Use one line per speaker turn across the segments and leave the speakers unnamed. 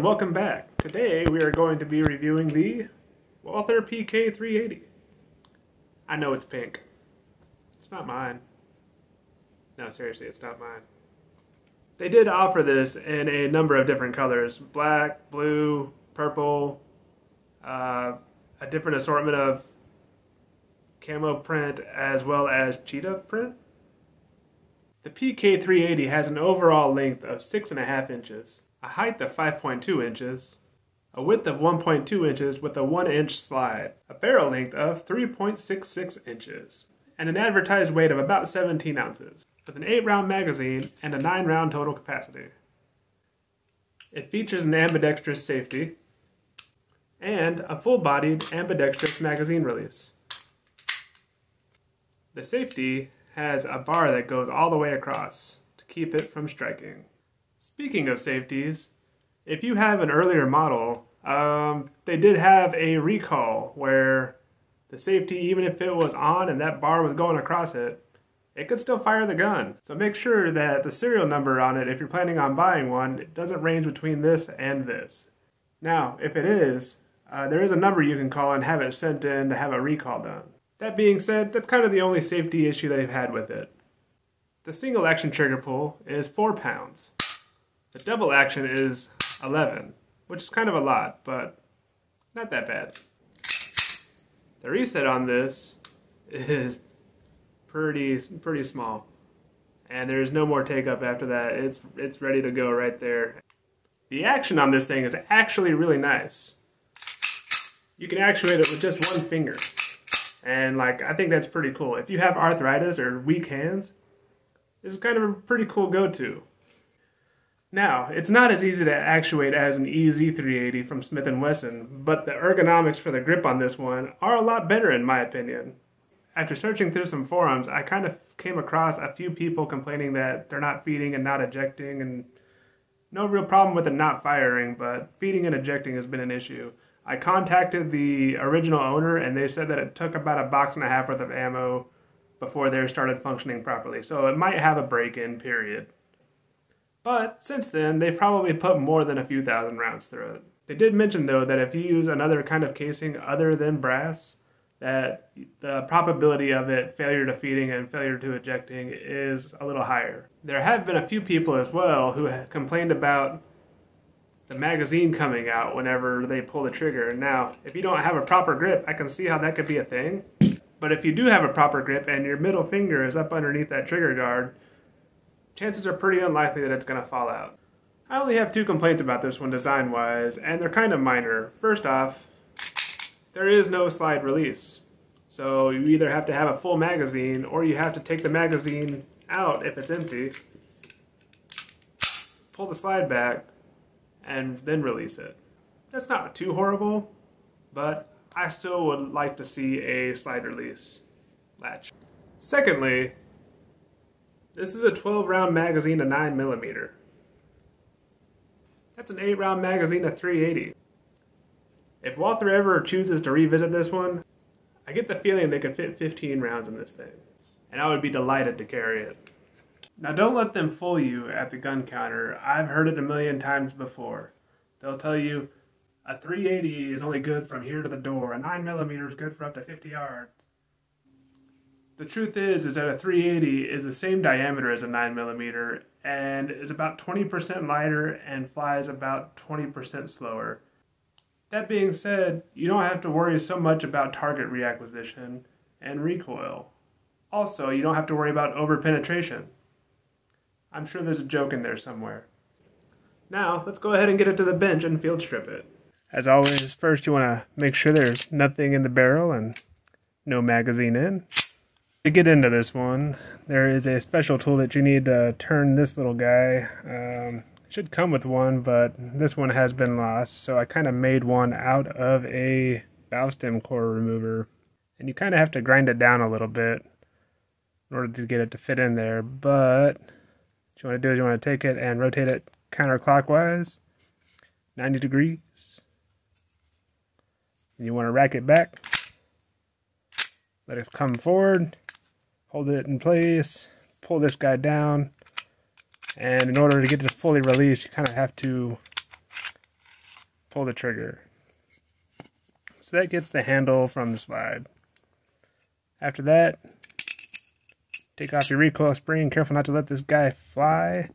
welcome back. Today we are going to be reviewing the Walther PK380. I know it's pink. It's not mine. No, seriously, it's not mine. They did offer this in a number of different colors. Black, blue, purple, a different assortment of camo print as well as cheetah print. The PK380 has an overall length of 6.5 inches, a height of 5.2 inches, a width of 1.2 inches with a 1-inch slide, a barrel length of 3.66 inches, and an advertised weight of about 17 ounces, with an 8-round magazine and a 9-round total capacity. It features an ambidextrous safety and a full-bodied ambidextrous magazine release. The safety has a bar that goes all the way across to keep it from striking. Speaking of safeties, if you have an earlier model, they did have a recall where the safety, even if it was on and that bar was going across it, it could still fire the gun. So make sure that the serial number on it, if you're planning on buying one, it doesn't range between this and this. Now, if it is, there is a number you can call and have it sent in to have a recall done. That being said, that's kind of the only safety issue they've had with it. The single action trigger pull is 4 pounds. The double action is 11, which is kind of a lot, but not that bad. The reset on this is pretty small, and there's no more take up after that. It's ready to go right there. The action on this thing is actually really nice. You can actuate it with just one finger, and I think that's pretty cool. If you have arthritis or weak hands, this is kind of a pretty cool go-to. Now, it's not as easy to actuate as an EZ380 from Smith & Wesson, but the ergonomics for the grip on this one are a lot better in my opinion. After searching through some forums, I kind of came across a few people complaining that they're not feeding and not ejecting, and no real problem with it not firing, but feeding and ejecting has been an issue. I contacted the original owner and they said that it took about 1.5 boxes worth of ammo before theirs started functioning properly, so it might have a break-in period. But since then, they've probably put more than a few thousand rounds through it. They did mention, though, that if you use another kind of casing other than brass, that the probability of it failure to feeding and failure to ejecting is a little higher. There have been a few people as well who have complained about the magazine coming out whenever they pull the trigger. Now, if you don't have a proper grip, I can see how that could be a thing. But if you do have a proper grip and your middle finger is up underneath that trigger guard, chances are pretty unlikely that it's going to fall out. I only have 2 complaints about this one design-wise, and they're kind of minor. First off, there is no slide release. So you either have to have a full magazine, or you have to take the magazine out if it's empty, pull the slide back, and then release it. That's not too horrible, but I still would like to see a slide release latch. Secondly, this is a 12-round magazine to 9mm. That's an 8-round magazine to 380. If Walther ever chooses to revisit this one, I get the feeling they could fit 15 rounds in this thing, and I would be delighted to carry it. Now don't let them fool you at the gun counter. I've heard it a million times before. They'll tell you a 380 is only good from here to the door, a 9mm is good for up to 50 yards. The truth is that a 380 is the same diameter as a 9mm and is about 20% lighter and flies about 20% slower. That being said, you don't have to worry so much about target reacquisition and recoil. Also, you don't have to worry about over-penetration. I'm sure there's a joke in there somewhere. Now, let's go ahead and get it to the bench and field strip it. As always, first you want to make sure there's nothing in the barrel and no magazine in. To get into this one, there is a special tool that you need to turn this little guy. Should come with one, but this one has been lost, so I kind of made one out of a valve stem core remover. And you kind of have to grind it down a little bit in order to get it to fit in there, but what you want to do is you want to take it and rotate it counterclockwise, 90 degrees. And you want to rack it back, let it come forward, hold it in place, pull this guy down, and in order to get it to fully release, you kind of have to pull the trigger. So that gets the handle from the slide. After that, take off your recoil spring, careful not to let this guy fly,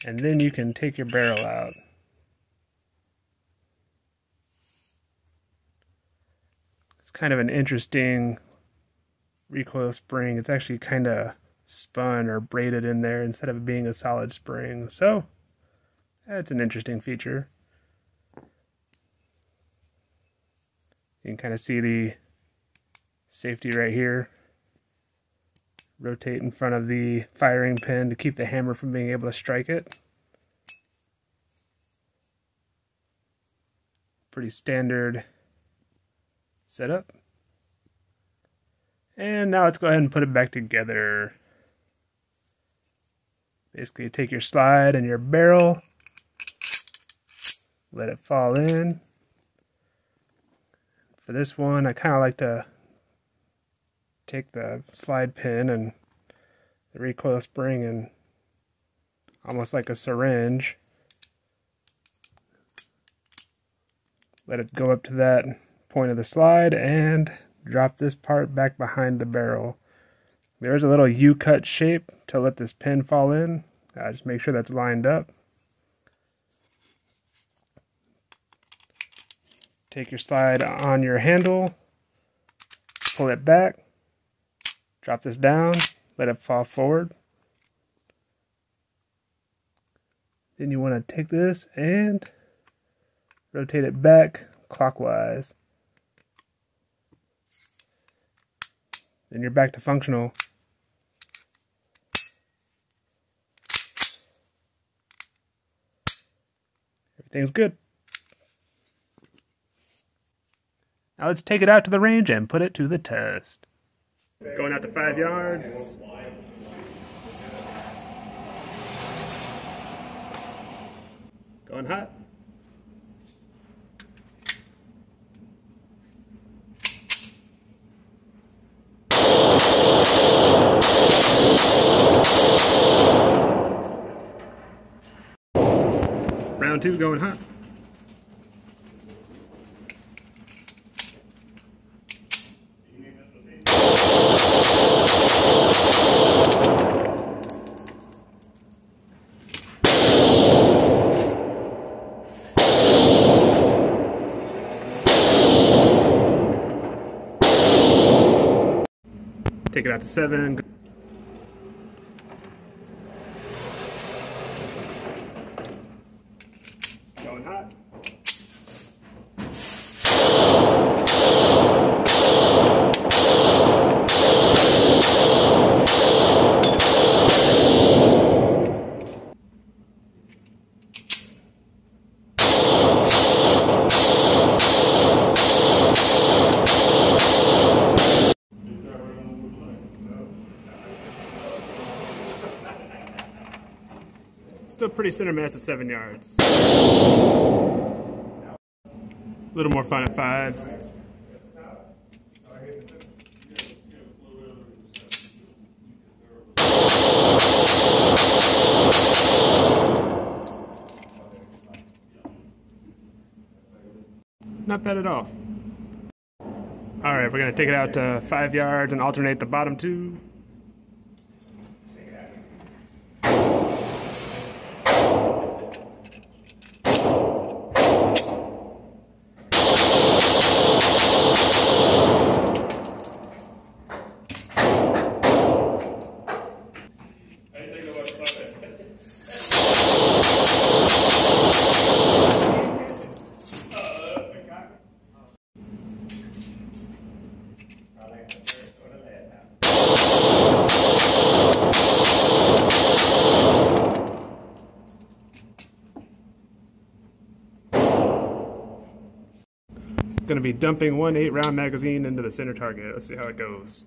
and then you can take your barrel out. It's kind of an interesting recoil spring. It's actually kind of spun or braided in there instead of being a solid spring. So that's an interesting feature. You can kind of see the safety right here. Rotate in front of the firing pin to keep the hammer from being able to strike it. Pretty standard setup. And now let's go ahead and put it back together. Basically take your slide and your barrel, let it fall in. For this one, I kind of like to take the slide pin and the recoil spring and almost like a syringe, let it go up to that point of the slide and drop this part back behind the barrel. There's a little U-cut shape to let this pin fall in. Just make sure that's lined up. Take your slide on your handle, pull it back, drop this down, let it fall forward. Then you want to take this and rotate it back clockwise. Then you're back to functional. Everything's good. Now let's take it out to the range and put it to the test. Going out to 5 yards. Going hot. Round 2 going hot. Take it out to 7. Going hot. Still pretty center mass at 7 yards. A little more fun at 5. Not bad at all. Alright, we're going to take it out to 5 yards and alternate the bottom 2. Going to be dumping one 8-round magazine into the center target. Let's see how it goes.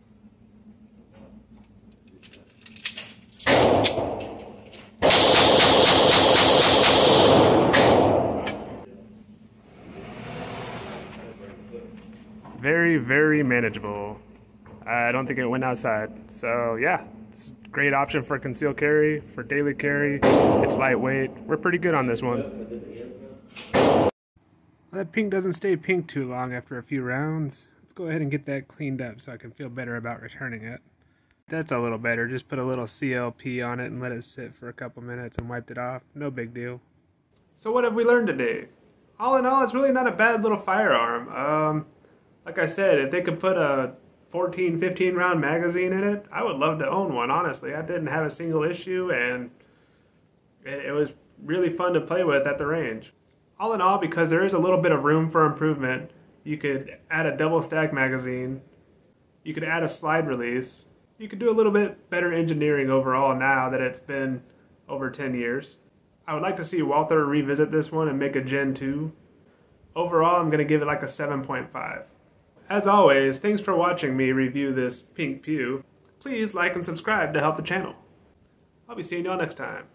Very, very manageable. I don't think it went outside. So yeah, it's a great option for concealed carry, for daily carry. It's lightweight. We're pretty good on this one. Well, that pink doesn't stay pink too long after a few rounds. Let's go ahead and get that cleaned up so I can feel better about returning it. That's a little better. Just put a little CLP on it and let it sit for a couple minutes and wiped it off. No big deal. So what have we learned today? All in all, it's really not a bad little firearm. Like I said, if they could put a 14, 15 round magazine in it, I would love to own one, honestly. I didn't have a single issue and it was really fun to play with at the range. All in all, because there is a little bit of room for improvement, you could add a double stack magazine, you could add a slide release, you could do a little bit better engineering overall now that it's been over 10 years. I would like to see Walther revisit this one and make a Gen 2. Overall, I'm going to give it like a 7.5. As always, thanks for watching me review this pink pew. Please like and subscribe to help the channel. I'll be seeing y'all next time.